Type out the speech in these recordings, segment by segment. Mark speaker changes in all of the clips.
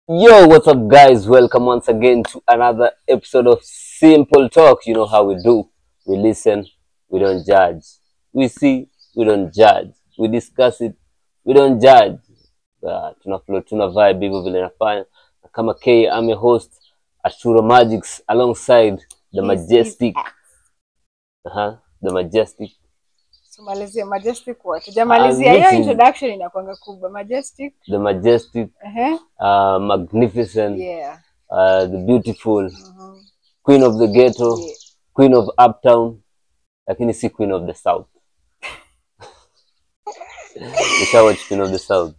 Speaker 1: Yo, what's up guys? Welcome once again to another episode of Simple Talk. You know how we do. We listen, we don't judge. We see, we don't judge. We discuss it, we don't judge. Tuna flow, tuna vibe hivyo vile nafanya. Kama K, I'm your host, Ashuro Magics, alongside the majestic. The majestic.
Speaker 2: Tumalizie majestic what? Tujamalizia hiyo introduction inakuanga kubwa. Majestic.
Speaker 1: The majestic. Magnificent.
Speaker 2: Yeah.
Speaker 1: The beautiful. Queen of the ghetto. Yeah. Queen of uptown. Lakini si queen of the south. Watch Queen of the South?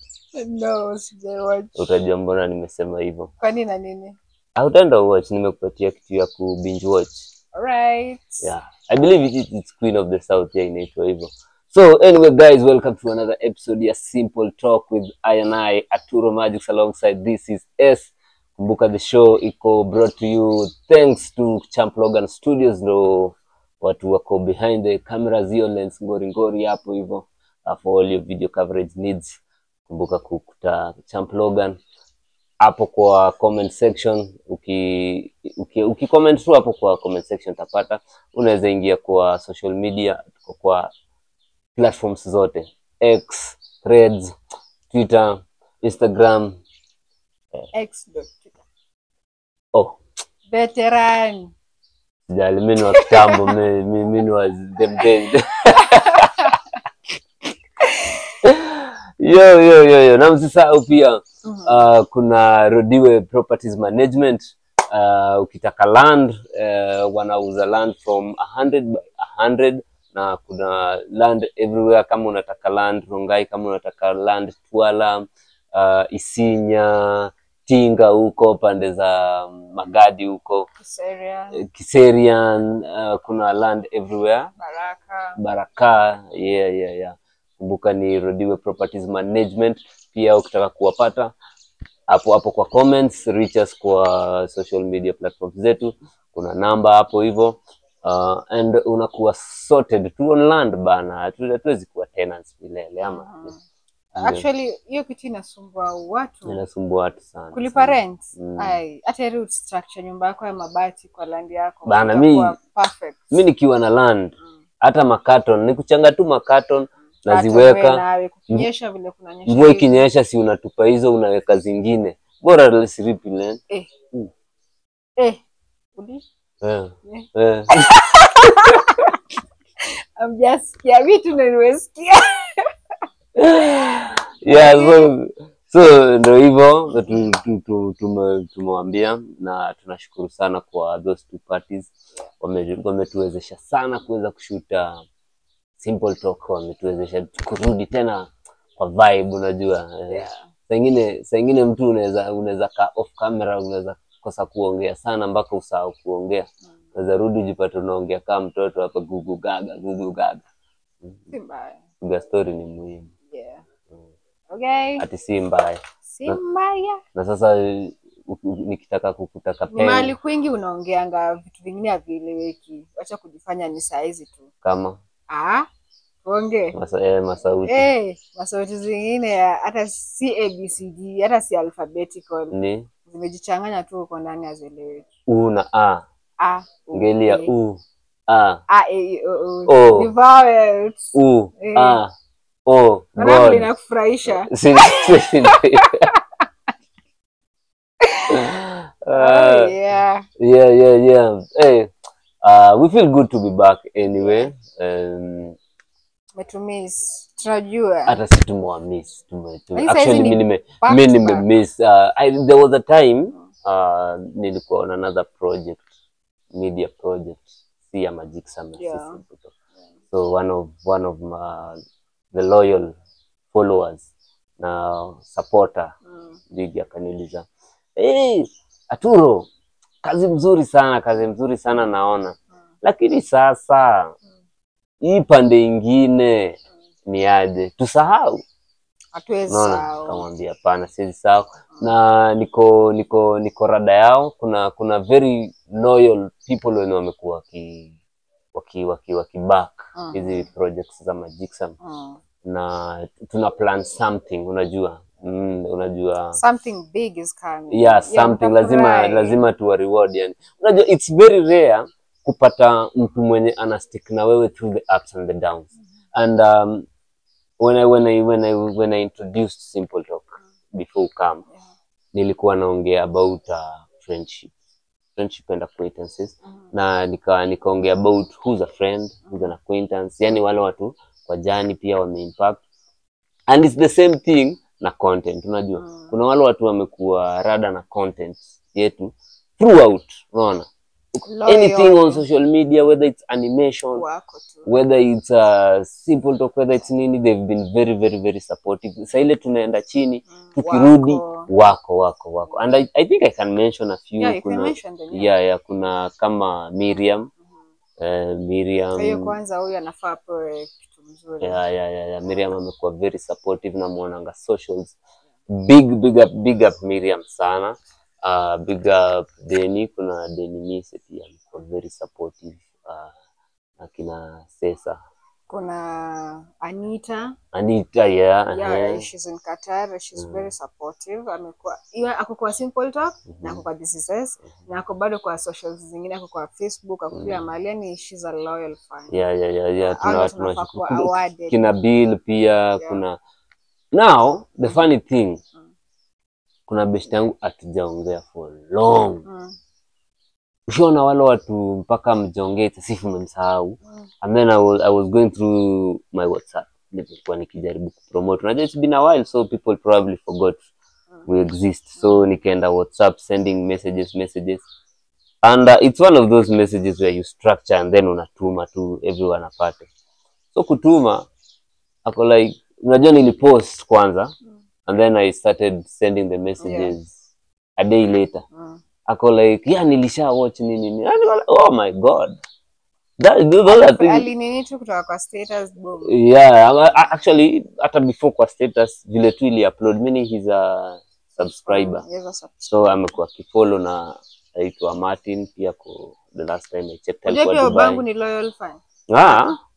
Speaker 2: No, sijawatch.
Speaker 1: Utajua mbona nimesema hivyo.
Speaker 2: Kwani na nini?
Speaker 1: Utaenda watch, nimekupatia kitu ya ku binge watch.
Speaker 2: Alright.
Speaker 1: Yeah. I believe it's Queen of the South ya inaitwa hivyo. So anyway guys, welcome to another episode ya Simple Talk with I, Arturo Magics, alongside this is S. Kumbuka the show iko brought to you thanks to Champ Logan Studios, ndo watu wako behind the cameras, hiyo lens ngori hapo hivyo. For all your video coverage needs, kumbuka kukuta Champ Logan hapo kwa comment section. Uki comment tu hapo kwa comment section utapata. Unaweza ingia kwa social media, kwa platforms zote, X, Threads, Twitter, Instagram.
Speaker 2: X.Twitter.
Speaker 1: Oh,
Speaker 2: veteran.
Speaker 1: Sijali, mimi wa kitambo, mimi wa them days. Yo. Na msisahau pia kuna Rodiwe Properties Management. Ukitaka land, wanauza land from 100 by 100, na kuna land everywhere. Kama unataka land Rongai, kama unataka land Twala, Isinya, Tinga huko pande za Magadi huko, Kiserian, kuna land everywhere. Baraka. Yeah. Kumbuka ni Rodiwe Properties Management. Pia ukitaka kuwapata hapo kwa comments, reach us kwa social media platforms zetu, kuna namba hapo hivyo. And unakuwa sorted to on land bana. Hatuwezi kuwa tenants milele ama.
Speaker 2: Actually hiyo kitu inasumbua watu
Speaker 1: sana.
Speaker 2: Kulipa rent. Hata root structure nyumba yako ya mabati kwa land yako
Speaker 1: bana, mimi
Speaker 2: perfect.
Speaker 1: Mimi nikiwa na land, hata makaton nikuchanga tu makaton naziweka.
Speaker 2: Kukinyesha vile kunanyesha.
Speaker 1: Mvua ikinyesha si unatupa hizo, unaweka zingine. Bora silipi land.
Speaker 2: I'm just vitu nimesikia.
Speaker 1: Yeah, so ndio hivyo tumewambia, na tunashukuru sana kwa those two parties. Wametuwezesha sana kuweza kushuta Simple Talk, wametuwezesha kurudi tena kwa vibe, unajua. Saa ingine mtu unaweza ka off camera, unaweza kosa kuongea sana mpaka usahau kuongea. Unaweza rudi jipata unaongea kama mtoto hapa gugu gaga. Simba story ni muhimu.
Speaker 2: Yeah. Okay.
Speaker 1: Ati si mbaya. Na sasa nikitaka kukutaka
Speaker 2: peni, mali kwingi unaongeanga vitu vingine havieleweki. Acha kujifanya ni saizi tu.
Speaker 1: Kama
Speaker 2: ongea
Speaker 1: masauti.
Speaker 2: Masauti zingine hata si ABCD, hata si alphabetical.
Speaker 1: Ni
Speaker 2: zimejichanganya tu uko ndani hazieleweki.
Speaker 1: U na A. Ngelia U, A,
Speaker 2: E, O. Ni vowels.
Speaker 1: U, A, O.
Speaker 2: God. Inakufurahisha.
Speaker 1: Yeah. Hey, we feel good to be back anyway.
Speaker 2: Metumiss. Tunajua.
Speaker 1: Hata si tumewamiss. Actually mimi nimemiss. There was a time nilikuwa on another project, media project, si ya Magic Summer. Yeah. So one of the loyal followers na supporter big akaniuliza, Arturo, kazi mzuri sana naona. Lakini sasa hii pande ingine ni aje? Tusahau?
Speaker 2: Hatuwezi sahau.
Speaker 1: Kamwambia hapana, siwezi sahau. Na niko rada yao. Kuna very loyal people wenye wamekuwa back hizi projects za Magic Summer. Na tuna plan something, unajua. unajua
Speaker 2: something big is coming.
Speaker 1: Yeah, something lazima tuwa reward yani. Unajua it's very rare kupata mtu mwenye ana stick na wewe through the ups and the downs. And when I introduced Simple Talk before come, nilikuwa naongea about friendship and acquaintances. Na nikaongea about who's a friend, who's an acquaintance, yani wale watu kwa jani pia wame impact. And it's the same thing na content, unajua. Kuna wale watu wamekuwa rada na content yetu throughout, unaona. Anything on social media, whether it's animation, whether it's Simple Talk, whether it's nini, they've been very, very, very supportive. Sasa ile tunaenda chini, tukirudi wako. And I think I can mention a few.
Speaker 2: Yeah, you can mention them.
Speaker 1: Yeah, kuna kama Miriam.
Speaker 2: Hiyo kwanza huyu anafaa apewe kitu mzuri.
Speaker 1: Yeah. Miriam amekuwa very supportive na muonanga socials. Big up Miriam sana. Big up Deni, kuna Deni Mise pia amekuwa very supportive. Akina Sesa.
Speaker 2: Kuna Anita,
Speaker 1: yeah.
Speaker 2: She's in Qatar, she's very supportive. Ako kwa Simple Talk, na ako kwa This Is Us, na ako bado kwa socials zingine, ako kwa Facebook, ako pia mahali, yani she's a loyal fan.
Speaker 1: Yeah. Kina Bill pia, kuna now the funny thing, kuna best yangu atujaongea for long. Ushaona wale watu mpaka mjongee tasifu mmemsahau. And then I was going through my WhatsApp. Nilikuwa nikijaribu kupromote. Unajua it's been a while, so people probably forgot we exist. So nikaenda WhatsApp sending messages. And it's one of those messages where you structure and then unatuma to everyone apate. So kutuma, ako like, unajua nilipost kwanza. And then I started sending the messages a day later. Ako like, yeah, nilisha watch nini. Oh my God. Those are things.
Speaker 2: Alinini tu kutoka kwa status boom.
Speaker 1: Yeah, actually hata before kwa status vile tu ili upload, meaning he's a subscriber. So amekuwa kifollow na aitwa Martin pia kwa the last time I checked alikuwa Dubai.
Speaker 2: Bangu ni loyal fan.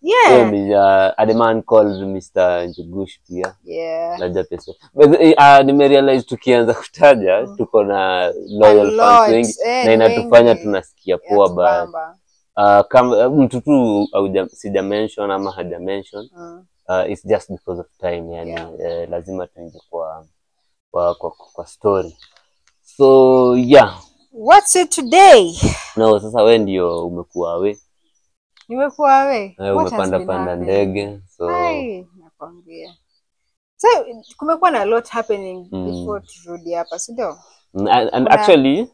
Speaker 1: Yeah. A man called Mr. Njugush pia.
Speaker 2: Yeah.
Speaker 1: Laja pesa. But nimerealize tukianza kutaja tuko na loyal fans wengi na inatufanya tunasikia poa ba. Kama mtu tu sija mention ama haja mention, it's just because of time yani. Lazima tuingie kwa story. So yeah.
Speaker 2: What's it today?
Speaker 1: No, sasa wewe ndio umekuwa we.
Speaker 2: Nimekuwa we.
Speaker 1: Umepanda ndege. So
Speaker 2: nakwambia. So kumekuwa na lot happening before turudi hapa, si ndio?
Speaker 1: And actually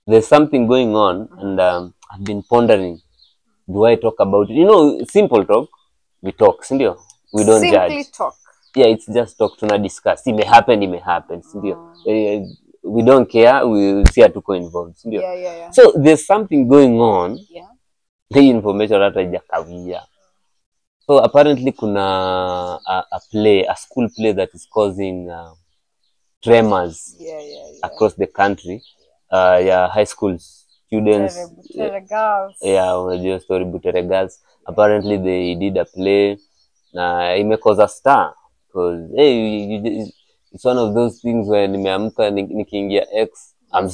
Speaker 1: there's something going on and I've been pondering, do I talk about it? You know, Simple Talk, we talk, si ndio? We don't judge.
Speaker 2: Simply talk.
Speaker 1: Yeah, it's just talk, tuna discuss. It may happen, si ndio? We don't care, we see hatuko involved, si ndio?
Speaker 2: Yeah.
Speaker 1: So there's something going on. Yeah. The information hata haijakawia. So apparently kuna a school play that is causing tremors across the country. High school students.
Speaker 2: Butere Girls.
Speaker 1: Yeah, unajua story Butere Girls. Apparently they did a play na imekoza star because it's one of those things where nimeamka nikiingia X I'm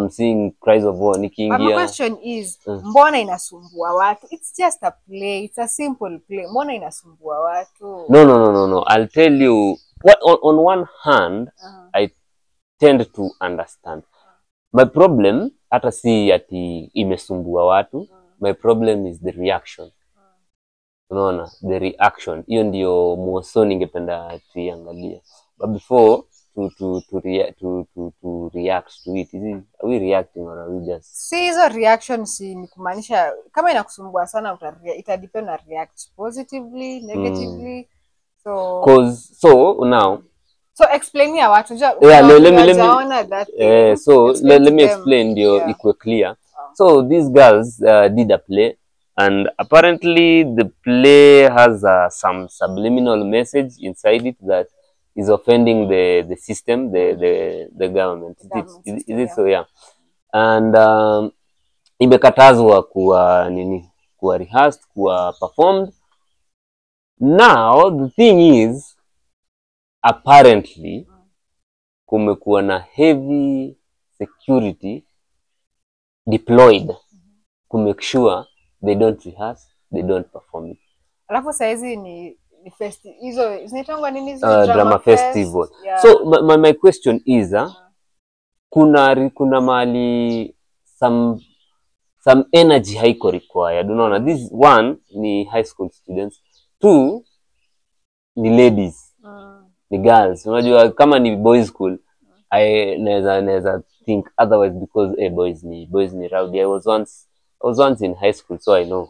Speaker 1: seeing cries of war nikiingia.
Speaker 2: My question is mbona inasumbua watu? It's just a play, it's a simple play. Mbona inasumbua watu?
Speaker 1: No. I'll tell you what on one hand I tend to understand. My problem hata si ati imesumbua watu. My problem is the reaction. Unaona, the reaction. Hiyo ndio mwoso ningependa tuiangalie. But before to react to it, are we reacting or are we just?
Speaker 2: See, hizo reaction si ni kumaanisha kama inakusumbua sana ita depend na react positively, negatively. So explain ya watu
Speaker 1: let me explain ndio ikwe clear. So these girls did a play and apparently the play has some subliminal message inside it that is offending the system, the government. Is it so? Yeah. And imekatazwa kuwa rehearsed, kuwa performed. Now the thing is apparently kumekuwa na heavy security deployed to make sure they don't rehearse, they don't perform it.
Speaker 2: Alafu saizi ni hizo zinaitwa nini hizo
Speaker 1: drama festival.
Speaker 2: Yeah.
Speaker 1: So my question is kuna mali some energy haiko required. Unaona, this one ni high school students, two ni ladies, ni girls. Unajua kama ni boys school I never think otherwise because boys ni rowdy. I was once in high school, so I know.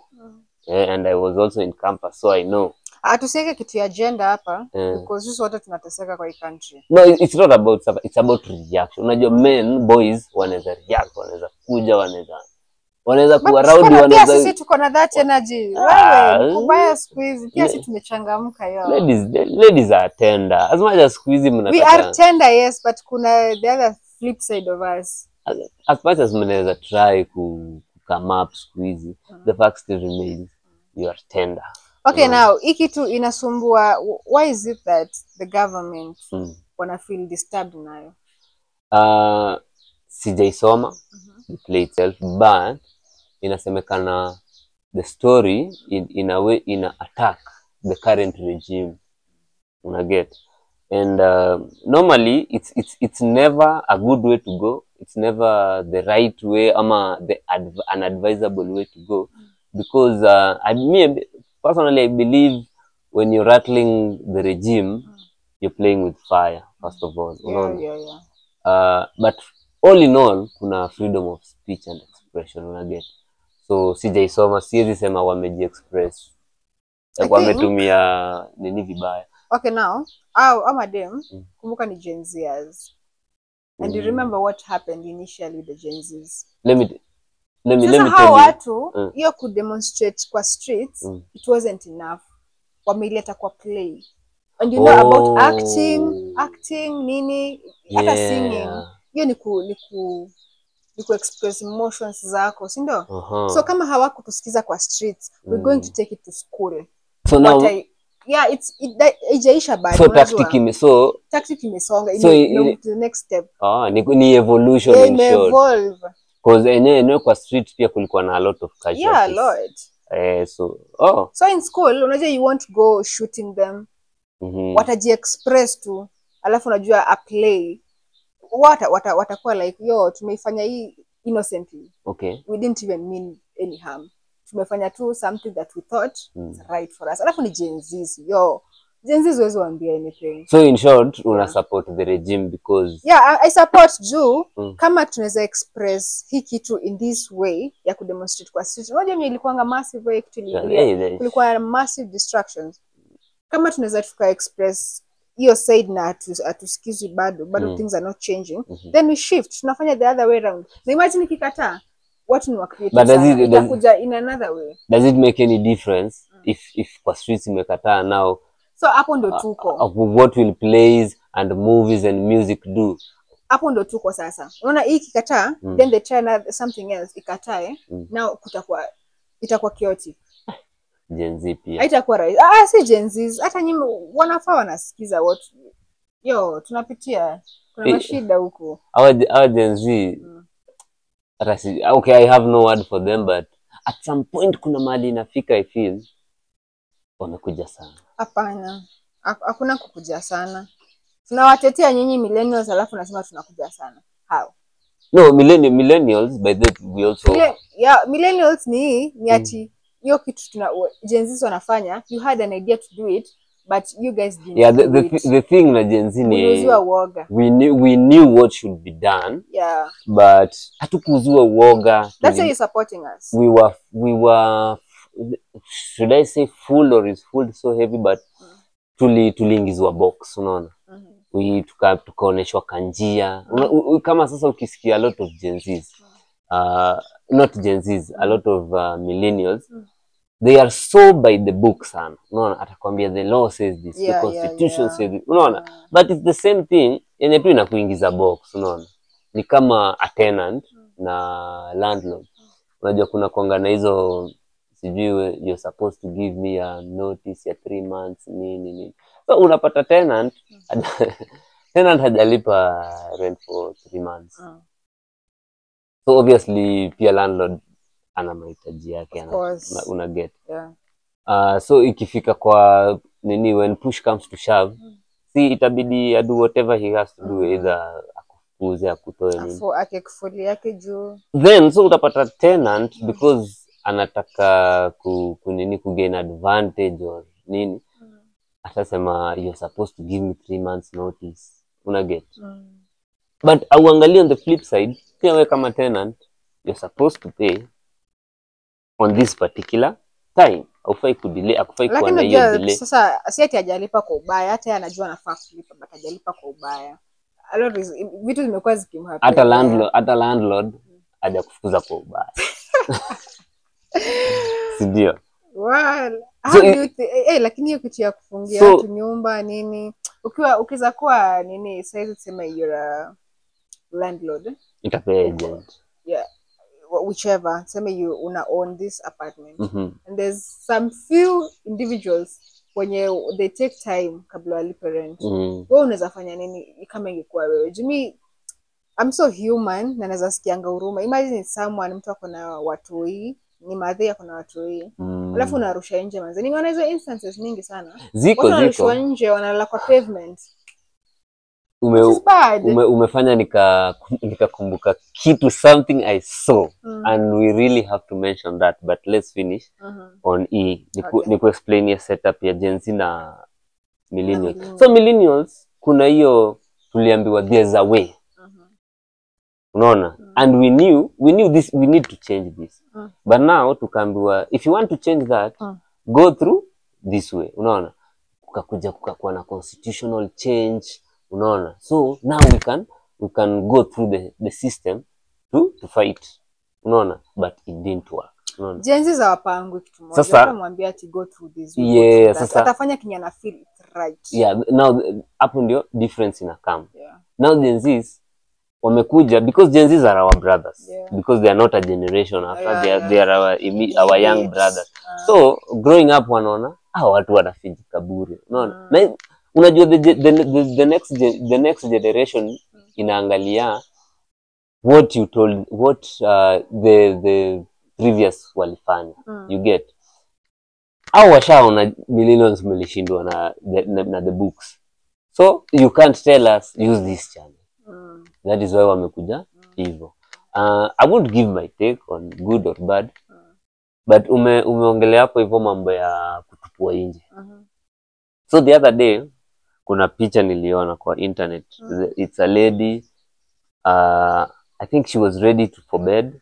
Speaker 1: And I was also in campus, so I know.
Speaker 2: Tusiweke kitu ya gender hapa because sisi wote tunateseka kwa hii country.
Speaker 1: No, it's not about stuff, it's about reaction. Unajua men, boys wanaweza react, wanaweza kuja, wanaweza kuwa rowdy,
Speaker 2: wanaweza. Pia sisi tuko na that energy. Wewe kubaya squeeze, pia sisi tumechangamka yo.
Speaker 1: Ladies are tender. As much as squeeze mnataka.
Speaker 2: We are tender, yes, but kuna the other flip side of us.
Speaker 1: As much as mnaweza try to come up squeeze, the fact still remains you are tender.
Speaker 2: Okay, now hiki tu inasumbua. Why is it that the government wanna feel disturbed nayo?
Speaker 1: Sijaisoma the play itself, but inasemekana the story in a way attack the current regime. Una get? And normally it's never a good way to go. It's never the right way ama the unadvisable way to go, because personally I believe when you're rattling the regime, you're playing with fire first of all.
Speaker 2: Yeah.
Speaker 1: But all in all kuna freedom of speech and expression, una get? So sijaisoma, siwezi sema wameji express wametumia nini vibaya.
Speaker 2: Okay, now our madam kumbuka ni Gen Zers. And you remember what happened initially with the Gen Zs? Let me tell you. Watu hiyo ku demonstrate kwa streets, it wasn't enough. Wameileta kwa play. And you know about acting nini, hata singing. Hiyo ni ku express emotions zako, si ndio? So kama hawakutusikiza kwa streets, we're going to take it to school.
Speaker 1: So now
Speaker 2: ijaisha bado.
Speaker 1: So tactic
Speaker 2: imesonga, to the next step.
Speaker 1: Ni evolution in short.
Speaker 2: Evolve.
Speaker 1: Because enyewe kwa street pia kulikuwa na a lot of casualties.
Speaker 2: Yeah, a lot. So in school unajua you won't go shooting them. Wataji express tu, alafu unajua a play watakuwa like yo tumeifanya hii innocently.
Speaker 1: Okay.
Speaker 2: We didn't even mean any harm. Tumefanya tu something that we thought is right for us. Alafu ni Gen Zs. Gen Zs huwezi waambia anything.
Speaker 1: So in short, una support the regime because...
Speaker 2: Yeah, I support juu kama tunaweza express hii kitu in this way ya kudemonstrate kwa street. Unajua mimi ilikuwanga massive way kulikuwa massive distractions. Kama tunaweza tuka express hiyo side na atusikizi bado things are not changing, then we shift, tunafanya the other way around. Na imagine kikataa watu ni wa creative, itakuja in another way.
Speaker 1: Does it make any difference if kwa streets imekataa now?
Speaker 2: So hapo ndo tuko.
Speaker 1: What will plays and movies and music do?
Speaker 2: Hapo ndo tuko sasa. Unaona hii kikataa, then they try something else ikatae, now itakuwa chaotic.
Speaker 1: Gen Z pia.
Speaker 2: Haitakuwa rahisi. Si Gen Z, hata nyinyi wanafaa wanasikiza what tunapitia. Kuna mashida huko.
Speaker 1: Our Gen Z okay, I have no word for them, but at some point kuna mali inafika I feel wamekuja sana.
Speaker 2: Hapana. Hakuna kukuja sana. Tunawatetea nyinyi millennials alafu nasema tunakuja sana. How?
Speaker 1: No, millennials by that we also
Speaker 2: millennials ni ati hiyo kitu Gen Z wanafanya, you had an idea to do it but you guys didn't do it.
Speaker 1: The thing na Gen Z ni we knew what should be done, but hatukuzua uoga.
Speaker 2: That's why you're supporting us.
Speaker 1: We were should I say full or is full so heavy, but tuliingizwa box, unaona. Tukaoneshwa kanjia. Kama sasa ukisikia a lot of Gen Zs, not Gen Zs, a lot of millennials, they are so by the book sana. Unaona, atakwambia the law says this, the constitution says this. Unaona, but it's the same thing yenye tu inakuingiza box, unaona. Ni kama a tenant na landlord. Unajua kuna kuangana hizo sijui you're supposed to give me a notice ya 3 months nini. So unapata tenant tenant hajalipa rent for 3 months. So obviously pia landlord ana mahitaji yake, una get. So ikifika kwa nini, when push comes to shove, si itabidi adu whatever he has to do, either akufukuze akutoe nini,
Speaker 2: akekufuli yake juu.
Speaker 1: Then so utapata tenant because anataka kunini ku gain advantage or nini, atasema you're supposed to give me 3 months notice, una get. But auangalie on the flip side, pia wewe kama tenant you're supposed to pay on this particular time. Aufai kudelay, akufai kuwa na hiyo delay.
Speaker 2: Sasa si ati hajalipa kwa ubaya, hata anajua anafaa kulipa but hajalipa kwa ubaya. A lot of vitu zimekuwa zikimhappen.
Speaker 1: Hata landlord haja kufukuza kwa ubaya. Sindio?
Speaker 2: Well, how do you lakini hiyo kitu ya kufungia watu nyumba nini, ukiza kuwa nini, sasa tuseme you're a landlord,
Speaker 1: itapay agent.
Speaker 2: Yeah, whichever, tuseme you una own this apartment, and there's some few individuals wenye they take time kabla walipe rent. Wewe unaweza fanya nini kama ingekuwa wewe? Jimmy, I'm so human na naweza sikianga huruma. Imagine someone, mtu ako na watu hii, ni madhia kuna watu hii, alafu unarusha nje manze. Nimeona hizo instances mingi sana.
Speaker 1: Ziko
Speaker 2: wanarusha nje, wanalala kwa pavement.
Speaker 1: Umefanya nikakumbuka kitu, something I saw, and we really have to mention that, but let's finish on niku explain your setup ya Gen Z na millennials. So millennials kuna hiyo tuliambiwa there's a way. Unaona? And we knew this, we need to change this. But now tukaambiwa if you want to change that, go through this way. Unaona? Kukakuwa na constitutional change. Unaona? So now we can go through the system to fight. Unaona? But it didn't work. Unaona?
Speaker 2: Gen Z za wapangu kitu moja. Sasa mwambia ati go through this way.
Speaker 1: Yeah, sasa
Speaker 2: atafanya kinya na feel right.
Speaker 1: Yeah, now hapo ndio difference ina come. Yeah. Now Gen Z wamekuja because Gen Z are our brothers. Yeah. Because they are not a generation after, they are our young brothers. So growing up wanaona watu wanafiji kaburi. Unaona? Na unajua the next generation inaangalia what you told, what the previous walifanya. You get. Au washaona millennials mlishindwa na the books. So you can't tell us use this channel. That is why wamekuja hivyo. I won't give my take on good or bad. But umeongelea hapo hivyo mambo ya kutupua nje. So the other day kuna picha niliona kwa internet. It's a lady, I think she was ready for bed.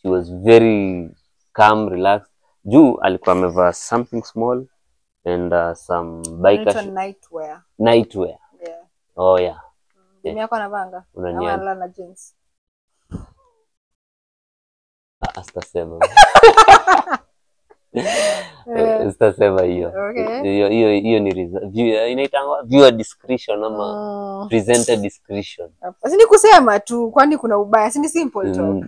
Speaker 1: She was very calm, relaxed. Juu alikuwa amevaa something small and some biker nightwear.
Speaker 2: Yeah.
Speaker 1: Oh yeah.
Speaker 2: Mimi yako anavanga. Analala na jeans.
Speaker 1: Astasema. Astasema hiyo. Hiyo ni inaitangwa viewer discretion ama presenter discretion.
Speaker 2: Sisi kusema tu kwani kuna ubaya, si ni simple talk.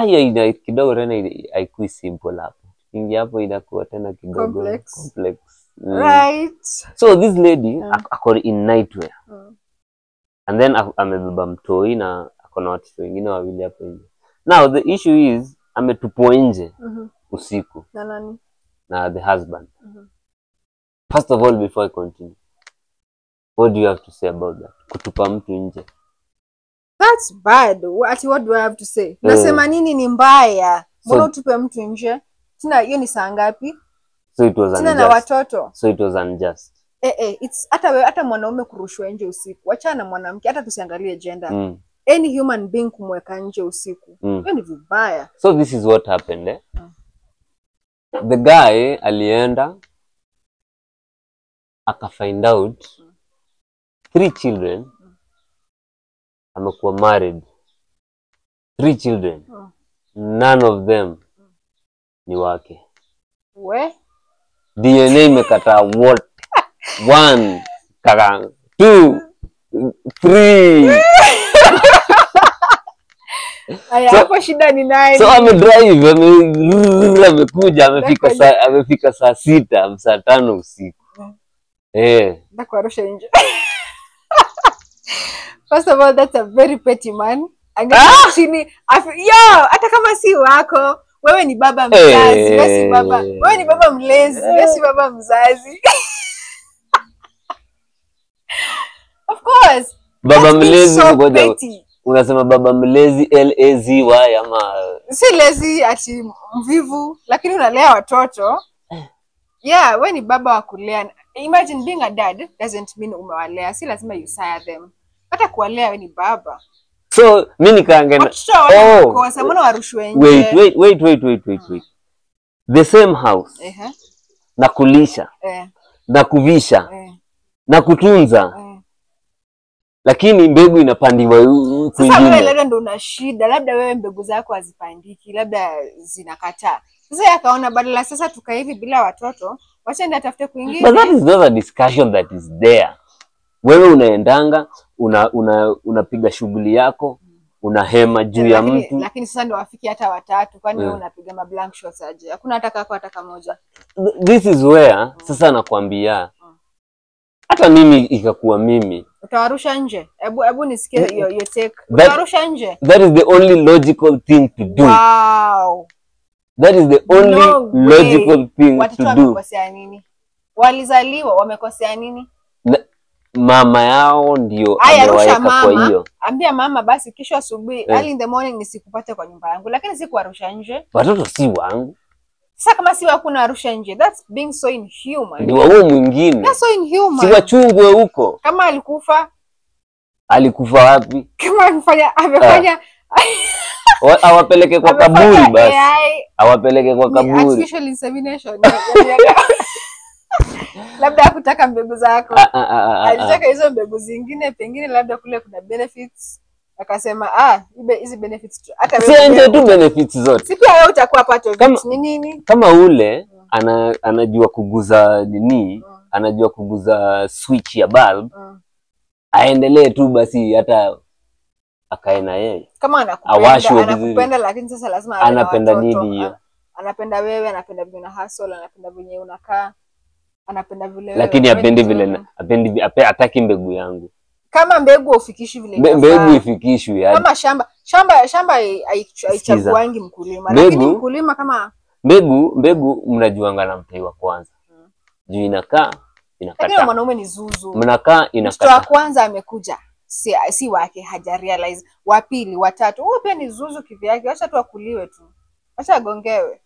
Speaker 1: Hiyo kidogo tena haikui simple hapo. Ingia hapo inakuwa tena kidogo complex.
Speaker 2: Right.
Speaker 1: So this lady akori in nightwear. And then amebeba mtoi na akona watu wengine wawili hapo nje. Now the issue is ametupwa nje usiku.
Speaker 2: Na nani?
Speaker 1: Na the husband. First of all, before I continue, what do you have to say about that? Kutupa mtu nje.
Speaker 2: That's bad. What do I have to say? Nasema nini ni mbaya? Mbona utupe mtu nje? Tena hiyo ni saa ngapi?
Speaker 1: So it was unjust.
Speaker 2: Tena na watoto.
Speaker 1: So it was unjust.
Speaker 2: It's hata mwanaume kurushwa nje usiku. Acha na mwanamke, hata tusiangalie gender. Any human being kumweka nje usiku. Hiyo ni vibaya.
Speaker 1: So this is what happened. The guy alienda aka find out 3 children, amekuwa married. 3 children. None of them ni wake.
Speaker 2: We?
Speaker 1: DNA imekataa what? 1, 2, 3.
Speaker 2: Hapo shida ni nani?
Speaker 1: So amedrive, amekuja, amefika saa 6, saa 5 usiku.
Speaker 2: Ndakuarusha nje. First of all, that's a very petty man. Chini, hata kama si wako, wewe ni baba mzazi, wewe si baba. Wewe ni baba mlezi, wewe si baba mzazi. Of course.
Speaker 1: Baba mlezi ngoja. Unasema baba mlezi LAZY ama
Speaker 2: si lazy ati mvivu, lakini unalea watoto. Yeah, wewe ni baba wa kulea. Imagine being a dad doesn't mean umewalea. Si lazima you sire them. Hata kuwalea wewe ni baba.
Speaker 1: So mimi nikaangalia
Speaker 2: kwa sababu warushwe nje.
Speaker 1: Wait. The same house. Na kulisha. Na kuvisha. Na kutunza. Lakini mbegu inapandiwa kwingine.
Speaker 2: Sasa wewe labda ndo una shida, labda wewe mbegu zako hazipandiki, labda zinakataa. Sasa yakaona badala sasa tuka hivi bila watoto, wacha ndio atafute kwingine.
Speaker 1: But that is not a discussion that is there. Wewe unaendanga, unapiga shughuli yako, unahema juu ya mtu.
Speaker 2: Lakini sasa ndio wafiki hata watatu, kwani wewe unapiga ma blank shots aje? Hakuna hata kako hata kamoja.
Speaker 1: This is where sasa nakwambia hata mimi ikakuwa mimi
Speaker 2: utawarusha nje. Hebu nisikie your take. Utawarusha nje.
Speaker 1: That is the only logical thing to do.
Speaker 2: Wow.
Speaker 1: That is the only logical thing to do.
Speaker 2: Watoto wamekosea nini? Walizaliwa wamekosea nini?
Speaker 1: Mama yao ndio amewaweka kwa hiyo.
Speaker 2: Ambia mama basi kesho asubuhi early in the morning nisikupate kwa nyumba yangu, lakini si kuarusha nje.
Speaker 1: Watoto si wangu.
Speaker 2: Sasa kama si wako na arusha nje, that's being so inhuman.
Speaker 1: Ni wao mwingine.
Speaker 2: That's so inhuman.
Speaker 1: Si wachungwe huko.
Speaker 2: Kama alikufa
Speaker 1: wapi?
Speaker 2: Kama amefanya
Speaker 1: awapeleke kwa kaburi basi. Awapeleke kwa kaburi.
Speaker 2: Artificial insemination. Labda hakutaka mbegu zako. Alitaka hizo mbegu zingine, pengine labda kule kuna benefits. Akasema hizi benefits hata
Speaker 1: wewe. Si nje tu benefits zote.
Speaker 2: Si pia wewe utakuwa part of it. Ni nini?
Speaker 1: Kama ule anajua kuguza nini? Anajua kuguza switch ya bulb. Aendelee tu basi hata akae na yeye.
Speaker 2: Kama anakupenda lakini sasa lazima
Speaker 1: anapenda nini hiyo?
Speaker 2: Anapenda wewe, anapenda vile una hustle, anapenda vile unakaa. Anapenda vile wewe.
Speaker 1: Lakini apendi ataki mbegu yangu.
Speaker 2: Kama mbegu ufikishi vile
Speaker 1: inafaa. Mbegu ifikishwi yani.
Speaker 2: Kama shamba haichaguangi mkulima. Lakini mkulima kama
Speaker 1: mbegu mnajuanga na mtei wa kwanza. Juu inakata.
Speaker 2: Lakini mwanaume ni zuzu.
Speaker 1: Mnakaa inakata.
Speaker 2: Mtoto wa kwanza amekuja. Si wake haja realize. Wa pili, wa tatu. Huyo pia ni zuzu kivyake. Acha tu akuliwe tu. Acha agongewe.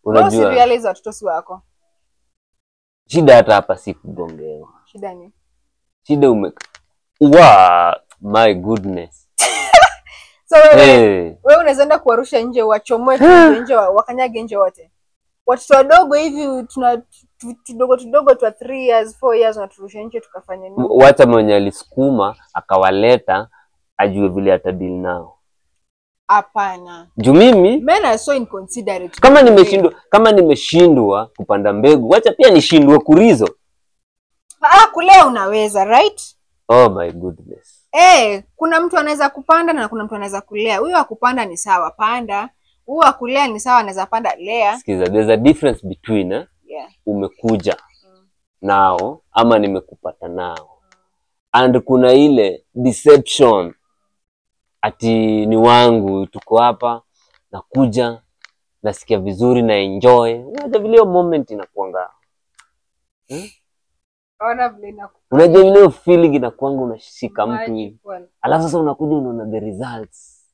Speaker 2: Unajua. Si realize watoto si wako.
Speaker 1: Shida hata hapa si kugongewa.
Speaker 2: Shida ni?
Speaker 1: Shida my goodness.
Speaker 2: So wewe unaenda kuarusha nje, wachomoe nje, wakanyage nje wote. Watoto wadogo hivi tudogo tu 3 years 4 years na turusha nje tukafanya nini?
Speaker 1: Wacha mwenye alisukuma akawaleta ajue vile atadeal nao.
Speaker 2: Hapana.
Speaker 1: Juu mimi
Speaker 2: men are so inconsiderate.
Speaker 1: Kama nimeshindwa kupanda mbegu, wacha pia nishindwe kurizo.
Speaker 2: Kulea unaweza, right?
Speaker 1: Oh my goodness.
Speaker 2: Kuna mtu anaweza kupanda na kuna mtu anaweza kulea. Huyo akupanda ni sawa, panda. Huyo akulea ni sawa, anaweza panda, lea.
Speaker 1: Sikiza, there's a difference between umekuja nao ama nimekupata nao. And kuna ile deception. Ati ni wangu, tuko hapa, nakuja, nasikia vizuri na enjoy. Unajua vile moment inakuanga. Unajua vile feeling inakuanga unashika mtu hivi. Alafu sasa unakuja unaona the results.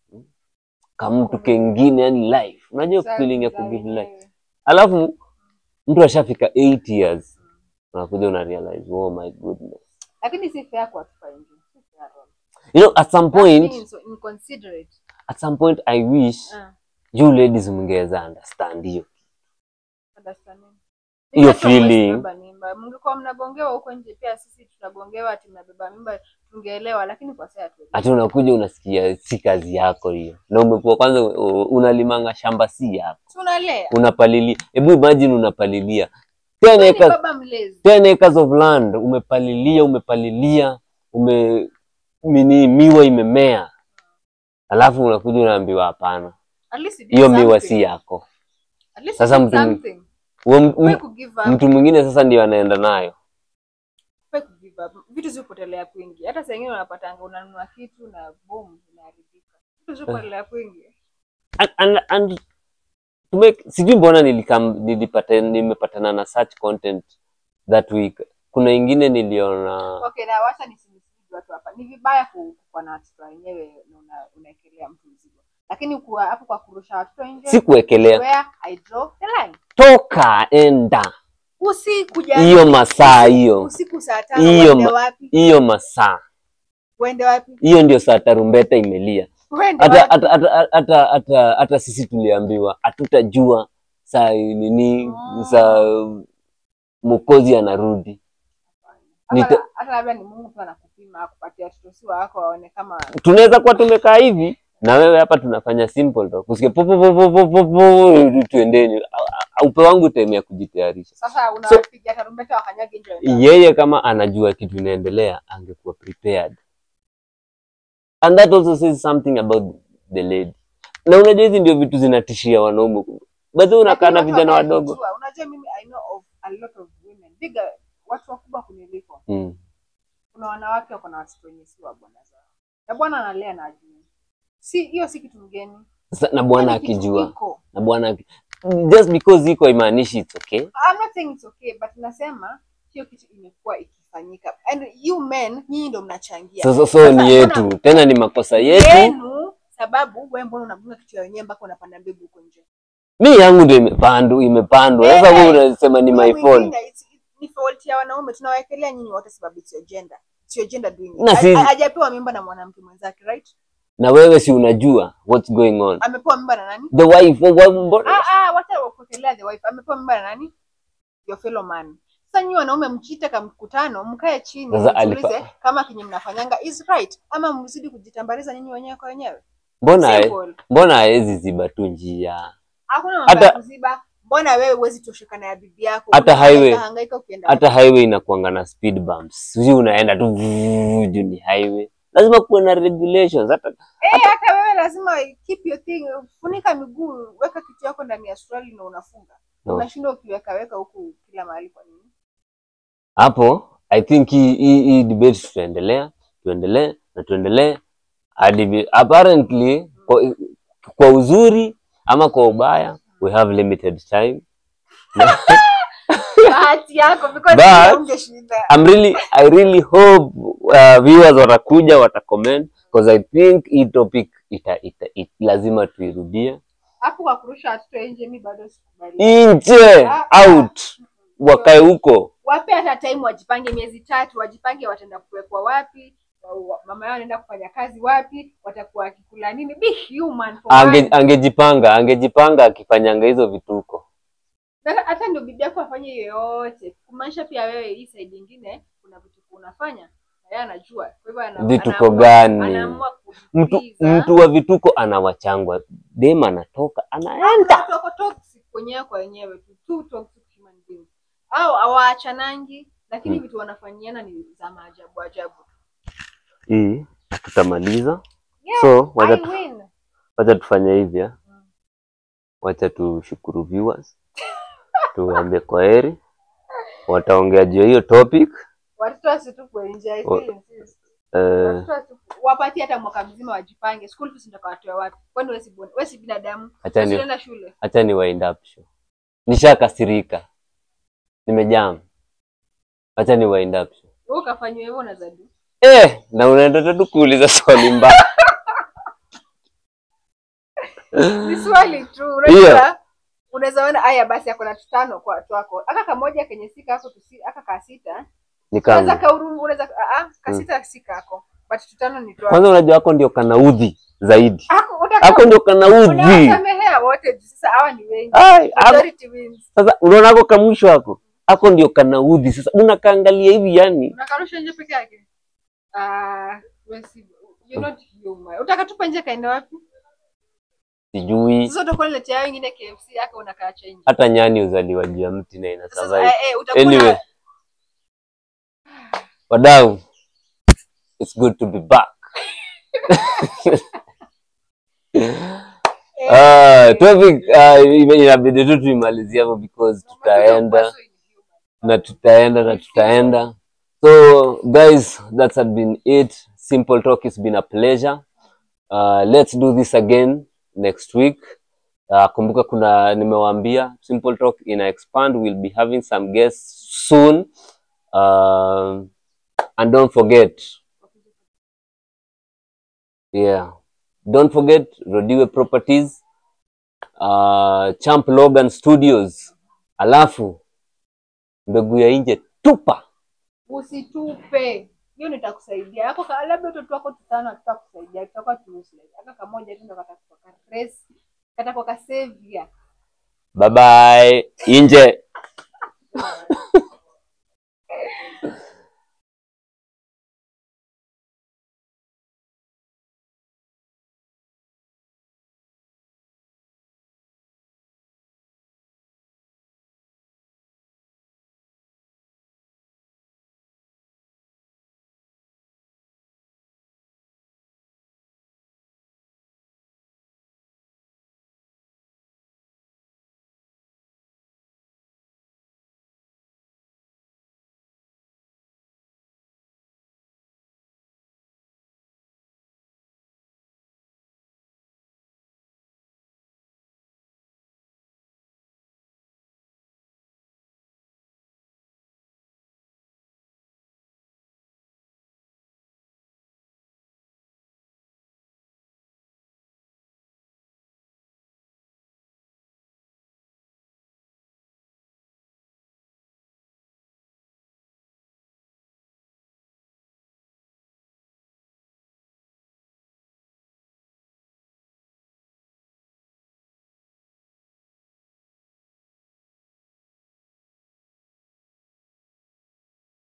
Speaker 1: Kama mtu kengine yani life. Unajua feeling ya kugive life. Alafu mtu ashafika 8 years. Unakuja una realize, oh my goodness.
Speaker 2: Lakini si fair kwa tufaingi.
Speaker 1: At some point I wish you ladies mngeza understand hiyo. Hiyo feeling.
Speaker 2: Mngekuwa mnagongewa huko nje pia sisi tunagongewa ati mnabeba mimba tungeelewa, lakini kwa sasa tu.
Speaker 1: Ati unakuja unasikia si kazi yako hiyo. Na umekuwa kwanza unalimanga shamba si yako.
Speaker 2: Tunalea.
Speaker 1: Unapalilia. Hebu imagine unapalilia 10 acres of land, umepalilia, miwa imemea. Alafu unakuja unaambiwa hapana. Hiyo miwa si yako. Sasa mtu mwingine sasa ndio anaenda nayo.
Speaker 2: Vitu zipotelea kwingi. Hata saa nyingine unapatanga unanunua kitu na boom inaharibika. Vitu zipotelea kwingi.
Speaker 1: And to make, sijui mbona nimepatana na such content that week. Kuna ingine niliona.
Speaker 2: Okay, na wacha nisimsije watu hapa. Ni vibaya kuwa na watoto wenyewe unaekelea mtu mzigo. Lakini kwa hapo kwa kurusha watoto nje.
Speaker 1: Si kuekelea.
Speaker 2: Where I draw the line.
Speaker 1: Toka enda.
Speaker 2: Usiku
Speaker 1: hiyo masaa hiyo.
Speaker 2: Usiku saa 5 uende wapi?
Speaker 1: Hiyo masaa.
Speaker 2: Uende wapi?
Speaker 1: Hiyo ndio saa tarumbeta imelia. Hata sisi tuliambiwa hatutajua saa nini saa Mwokozi anarudi.
Speaker 2: Hata labda ni Mungu tu anakupima akupatia watoto si wako waone kama
Speaker 1: tunaweza kuwa tumekaa hivi na wewe hapa tunafanya simple talk. Usikie tuendeni. Upe wangu time ya kujitayarisha.
Speaker 2: Sasa unapiga tarumbeta wakanyage nje.
Speaker 1: Yeye kama anajua kitu inaendelea angekuwa prepared. And that also says something about the lady. Na unajua hizi ndio vitu zinatishia wanaume. Bado unakaa na vijana wadogo.
Speaker 2: Unajua mimi I know of a lot of women. Bigger watu wakubwa kuniliko. Kuna wanawake wako na watoto wenye si wa bwana zao. Na bwana analea na ajui. Si hiyo si kitu mgeni.
Speaker 1: Na bwana akijua. Na bwana just because iko imaanishi it's okay.
Speaker 2: I'm not saying it's okay, but nasema hiyo kitu imekuwa ikifanyika. And you men, nyinyi ndio mnachangia.
Speaker 1: So ni yetu. Tena ni makosa yetu.
Speaker 2: Sababu wewe mbona unabunga kitu ya wenyewe mpaka unapanda mbegu huko nje?
Speaker 1: Mimi yangu ndio imepandwa. Sasa wewe unasema ni my fault.
Speaker 2: Ni fault ya wanaume, tunawaekelea nyinyi wote sababu it's your gender. It's your gender doing it. Hajapewa mimba na mwanamke mwenzake, right?
Speaker 1: Na wewe si unajua what's going on.
Speaker 2: Amepewa mimba na nani?
Speaker 1: The wife.
Speaker 2: Wacha wakukelea the wife. Amepewa mimba na nani? Your fellow man. Sasa nyinyi wanaume mchite kama mkutano, mkae chini mtulize kama kinyi mnafanyanga is right ama mzidi kujitambariza nyinyi wenyewe kwa wenyewe.
Speaker 1: Mbona haezi ziba tu njia?
Speaker 2: Hakuna mambo ya kuziba. Mbona wewe huwezi tosheka na bibi yako?
Speaker 1: Hata highway inakuanga na speed bumps. Sisi unaenda tu ni highway. Lazima kuwe na regulations. Hata
Speaker 2: wewe lazima keep your thing. Funika miguu, weka kitu yako ndani ya suruali na unafunga. Unashindwa ukiweka huku kila mahali kwa nini?
Speaker 1: Hapo I think hii debate tuendelee hadi apparently kwa uzuri ama kwa ubaya we have limited time.
Speaker 2: Bahati yako because
Speaker 1: I really hope viewers watakuja watacomment because I think hii topic lazima tuirudie.
Speaker 2: Hapo kwa kurusha watoto nje mimi bado sikubali.
Speaker 1: Nje out wakae huko.
Speaker 2: Wape hata time wajipange miezi 3, wajipange wataenda kuwekwa wapi, mama yao anaenda kufanya kazi wapi, watakuwa akikula nini. Be human for
Speaker 1: angejipanga akifanyanga hizo vituko.
Speaker 2: Hata ndio bibi yako afanye yote. Kumaanisha pia wewe hii side nyingine kuna vitu unafanya na yeye anajua. Kwa hivyo
Speaker 1: vituko gani? Mtu wa vituko anawachangwa. Dem anatoka anaenda.
Speaker 2: Watu wako toxic wenyewe kwa wenyewe tu toxic human beings. Au hawaachanangi lakini vitu wanafanyiana ni za maajabu ajabu.
Speaker 1: Tutamaliza. So wacha tufanye hivi. Wacha tushukuru viewers. Tuambie kwaheri. Wataongea juu hiyo topic.
Speaker 2: Watoto wasitupe enjoy feelings. Wapatie hata mwaka mzima wajipange. School fees ndio watoe wapi? Kwani wewe si binadamu? Usienda shule.
Speaker 1: Acha ni wind up show. Nishakasirika. Nimejam. Acha ni wind up show.
Speaker 2: Wewe ukafanywa hivyo na Zadu.
Speaker 1: Na unaenda tu kuuliza swali mbaya.
Speaker 2: Ni swali tu. Unajua? Unaweza ona haya basi yako na 5 kwa watu wako. Aka kamoja kenye sika yako aka ka 6. Unaweza kaurungu unaweza ka 6 sika yako. But 5 ni tu.
Speaker 1: Kwanza unajua wako ndio kanaudhi zaidi. Ako ndio kanaudhi.
Speaker 2: Unasamehea wote sasa hawa ni wengi.
Speaker 1: Majority wins. Sasa unaona ako kamwisho wako. Ako ndio kanaudhi. Sasa unakaangalia hivi yani.
Speaker 2: Unakarusha nje peke yake. You're not human. Utakatupa nje kaenda wapi?
Speaker 1: Sijui.
Speaker 2: Sasa utakuletea wengine KFC yako unakaa nje.
Speaker 1: Hata nyani uzaliwa juu ya mti na ina survive.
Speaker 2: Anyway.
Speaker 1: Wadau. It's good to be back. Topic inabidi tu tuimalizie hapo because tutaenda. So guys, that's had been it. Simple Talk, it's been a pleasure. Let's do this again next week. Kumbuka kuna nimewaambia Simple Talk ina expand. We'll be having some guests soon. And don't forget, don't forget Rodiwe Properties, Champ Logan Studios. Alafu mbegu ya nje tupa,
Speaker 2: usitupe. Hiyo nitakusaidia. Yako labda watoto wako tutano tutakusaidia. Tutakuwa tunuslide. Aka kamoja tu ndo katakuwa race. Katakuwa savior.
Speaker 1: Bye bye. Inje.